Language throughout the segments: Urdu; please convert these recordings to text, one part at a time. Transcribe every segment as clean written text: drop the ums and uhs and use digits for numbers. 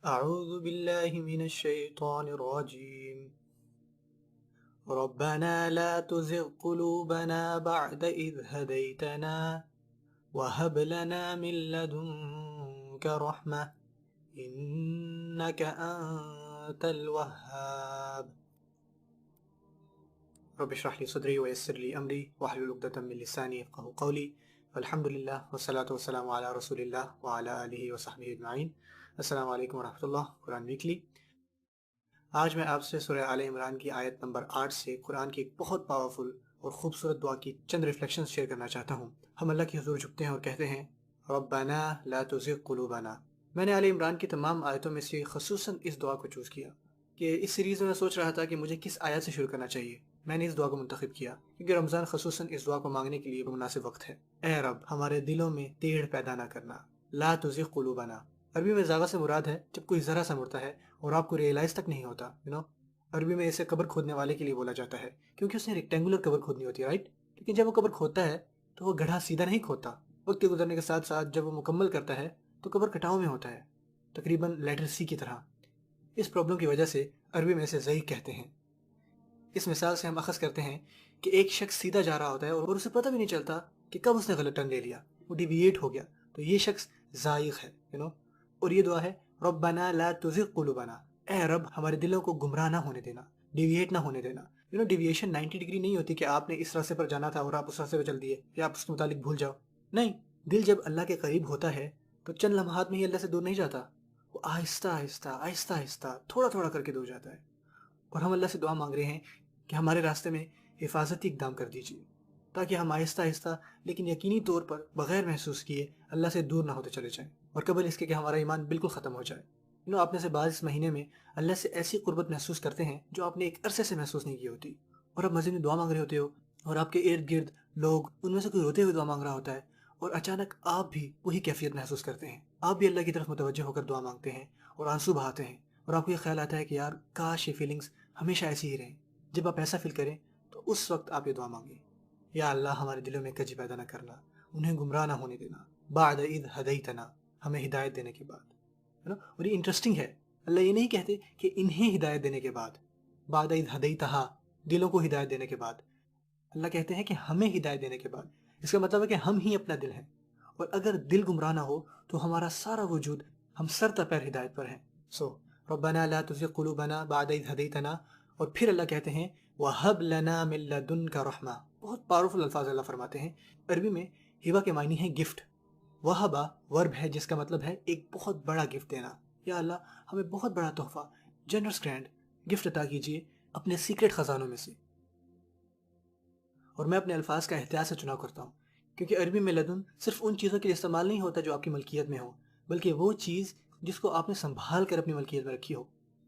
أعوذ بالله من الشيطان الرجيم. ربنا لا تزغ قلوبنا بعد إذ هديتنا وهب لنا من لدنك رحمة إنك أنت الوهاب. رب اشرح لي صدري ويسر لي أمري واحلل عقدة من لساني يفقهوا قولي. الحمد للہ والصلاة والسلام علی رسول اللہ وعلی آلہ وصحبہ اجمعین. السلام علیکم ورحمۃ اللہ. قرآن ویکلی. آج میں آپ سے سورہ آل عمران کی آیت نمبر 8 سے قرآن کی ایک بہت پاورفل اور خوبصورت دعا کی چند ریفلیکشنز شیئر کرنا چاہتا ہوں. ہم اللہ کی حضور جھکتے ہیں اور کہتے ہیں ربنا لا تزغ قلوبنا. میں نے آل عمران کی تمام آیتوں میں سے خصوصاً اس دعا کو چوز کیا کہ اس سیریز میں سوچ رہا تھا کہ مجھے کس آیت سے شروع کرنا چاہیے. میں نے اس دعا کو منتخب کیا کیونکہ رمضان خصوصاً اس دعا کو مانگنے کے لیے مناسب وقت ہے. اے رب ہمارے دلوں میں ٹیڑھ پیدا نہ کرنا. لا تزغ قلوبنا. عربی میں زاغہ سے مراد ہے جب کوئی ذرا سا مڑتا ہے اور آپ کو ریئلائز تک نہیں ہوتا. عربی میں اسے قبر کھودنے والے کے لیے بولا جاتا ہے کیونکہ اس نے ریکٹینگولر قبر کھودنی ہوتی ہے، رائٹ. لیکن جب وہ قبر کھودتا ہے تو وہ گڑھا سیدھا نہیں کھودتا. وقت کے گزرنے کے ساتھ ساتھ جب وہ مکمل کرتا ہے تو قبر کٹاؤ میں ہوتا ہے، تقریباً لیٹر سی کی طرح. اس پرابلم کی وجہ سے عربی میں اسے ضعیف کہتے ہیں. اس مثال سے ہم اخذ کرتے ہیں کہ ایک شخص سیدھا جا رہا ہوتا ہے اور اسے پتہ بھی نہیں چلتا کہ کب اس نے غلط ٹرن لے لیا، وہ ڈیویٹ ہو گیا، تو یہ شخص زائغ ہے. اور یہ دعا ہے ربنا لا تزغ قلوبنا. اے رب ہمارے دلوں کو گمراہ نہ ہونے دینا، ڈیویٹ نہ ہونے دینا. ڈیویشن 90 ڈگری نہیں ہوتی کہ آپ نے اس راستے پر جانا تھا اور آپ اس راستے پر چل دیے یا آپ اس کے متعلق بھول جاؤ. نہیں، دل جب اللہ کے قریب ہوتا ہے تو چند لمحات میں ہی اللہ سے دور نہیں جاتا، وہ آہستہ آہستہ آہستہ آہستہ تھوڑا تھوڑا کر کے دور جاتا ہے. اور ہم اللہ سے دعا مانگ رہے ہیں کہ ہمارے راستے میں حفاظتی اقدام کر دیجیے تاکہ ہم آہستہ آہستہ لیکن یقینی طور پر بغیر محسوس کیے اللہ سے دور نہ ہوتے چلے جائیں، اور قبل اس کے کہ ہمارا ایمان بالکل ختم ہو جائے. آپ میں سے بعض اس مہینے میں اللہ سے ایسی قربت محسوس کرتے ہیں جو آپ نے ایک عرصے سے محسوس نہیں کی ہوتی، اور آپ مزید میں دعا مانگ رہے ہوتے ہو اور آپ کے ارد گرد لوگ ان میں سے کوئی روتے ہوئے دعا مانگ رہا ہوتا ہے اور اچانک آپ بھی وہی کیفیت محسوس کرتے ہیں. آپ بھی اللہ کی طرف متوجہ ہو کر دعا مانگتے ہیں اور آنسو بہاتے ہیں، اور آپ کو یہ خیال آتا ہے کہ یار کاش یہ فیلنگز ہمیشہ ایسی ہی رہیں. جب آپ ایسا فیل کریں تو اس وقت آپ یہ دعا مانگیں، یا اللہ ہمارے دلوں میں کجی پیدا نہ کرنا، انہیں گمراہ نہ ہونے دینا، بعد اذ ہدیتنا، ہمیں ہدایت دینے کے بعد. اور یہ انٹرسٹنگ ہے، اللہ یہ نہیں کہتے کہ انہیں ہدایت دینے کے بعد، بعد اذ ہدیتہا، دلوں کو ہدایت دینے کے بعد. اللہ کہتے ہیں کہ ہمیں ہدایت دینے کے بعد. اس کا مطلب ہے کہ ہم ہی اپنا دل ہیں، اور اگر دل گمراہ نہ ہو تو ہمارا سارا وجود، ہم سر تا پیر ہدایت پر ہیں. ربنا لا تزغ قلوبنا بعد اذ ہدیتنا. اور پھر اللہ کہتے ہیں وَهَبْ لَنَا مِن لَّدُنْكَ رَحْمَةً. بہت پاورفل الفاظ اللہ فرماتے ہیں. عربی میں ہبہ کے معنی ہے گفٹ. وہبہ ورب ہے جس کا مطلب ہے ایک بہت بڑا گفٹ دینا. یا اللہ ہمیں بہت بڑا تحفہ، جنرس گرینڈ گفٹ عطا کیجیے اپنے سیکرٹ خزانوں میں سے. اور میں اپنے الفاظ کا احتیاط سے چناؤ کرتا ہوں کیونکہ عربی میں لدن صرف ان چیزوں کے لیے استعمال نہیں ہوتا جو آپ کی ملکیت میں ہو، بلکہ وہ چیز جس کو آپ نے سنبھال کر اپنی ملکیت میں رکھی ہو،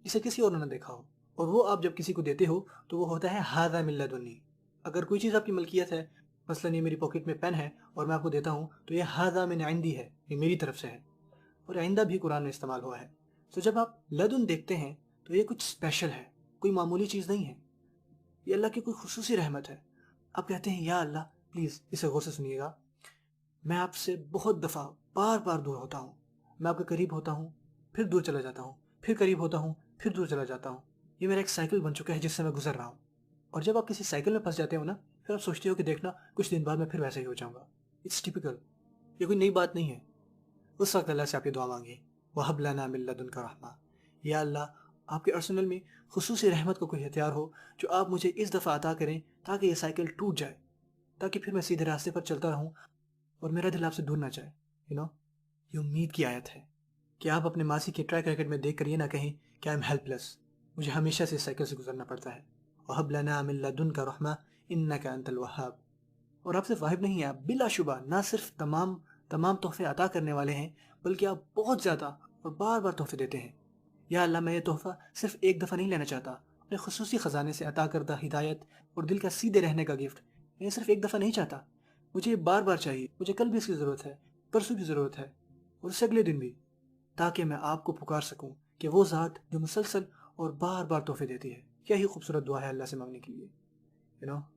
جسے کسی اور نے نہ دیکھا ہو، اور وہ آپ جب کسی کو دیتے ہو تو وہ ہوتا ہے ھذا من لدنی. اگر کوئی چیز آپ کی ملکیت ہے، مثلا یہ میری پاکٹ میں پین ہے اور میں آپ کو دیتا ہوں تو یہ ھذا من عندی ہے، یہ میری طرف سے ہے. اور عندہ بھی قرآن میں استعمال ہوا ہے. تو جب آپ لدن دیکھتے ہیں تو یہ کچھ اسپیشل ہے، کوئی معمولی چیز نہیں ہے، یہ اللہ کی کوئی خصوصی رحمت ہے. آپ کہتے ہیں یا اللہ پلیز اسے غور سے سنیے گا، میں آپ سے بہت دفعہ بار بار دور ہوتا ہوں، میں آپ کے قریب ہوتا ہوں پھر دور چلا جاتا ہوں، پھر قریب ہوتا ہوں پھر دور چلا جاتا ہوں. یہ میرا ایک سائیکل بن چکا ہے جس سے میں گزر رہا ہوں. اور جب آپ کسی سائیکل میں پھنس جاتے ہو نا، پھر آپ سوچتے ہو کہ دیکھنا کچھ دن بعد میں پھر ویسے ہی ہو جاؤں گا. اٹس ٹپیکل، یہ کوئی نئی بات نہیں ہے. اس وقت اللہ سے آپ یہ دعا مانگیں وَهَبْ لَنَا مِن لَّدُنْكَ رَحْمَةً. یا اللہ آپ کے ارسنل میں خصوصی رحمت کو کوئی ہتھیار ہو جو آپ مجھے اس دفعہ عطا کریں تاکہ یہ سائیکل ٹوٹ جائے، تاکہ پھر میں سیدھے راستے پر چلتا رہوں اور میرا دل آپ سے دور نہ جائے. یہ امید کی آیت ہے کہ آپ اپنے ماضی کے ٹریک ریکارڈ میں دیکھ کر یہ نہ کہیں کہ آئی ایم ہیلپ لیس، مجھے ہمیشہ سے اس سائیکل سے گزرنا پڑتا ہے. وَهَبْ لَنَا مِن لَّدُنْكَ رَحْمَةً إِنَّكَ أَنتَ الْوَهَّابُ. اور آپ صرف واحد نہیں ہیں، آپ بلا شبہ نہ صرف تمام تحفے عطا کرنے والے ہیں، بلکہ آپ بہت زیادہ اور بار بار تحفے دیتے ہیں. یا اللہ میں یہ تحفہ صرف ایک دفعہ نہیں لینا چاہتا، اپنے خصوصی خزانے سے عطا کردہ ہدایت اور دل کا سیدھے رہنے کا گفٹ میں صرف ایک دفعہ نہیں چاہتا، مجھے یہ بار بار چاہیے. مجھے کل بھی اس کی ضرورت ہے، پرسوں بھی ضرورت ہے، اور اس سے اگلے دن بھی، تاکہ میں آپ کو پکار سکوں کہ وہ ذات جو مسلسل اور بار بار تحفے دیتی ہے. کیا ہی خوبصورت دعا ہے اللہ سے مانگنے کے لیے.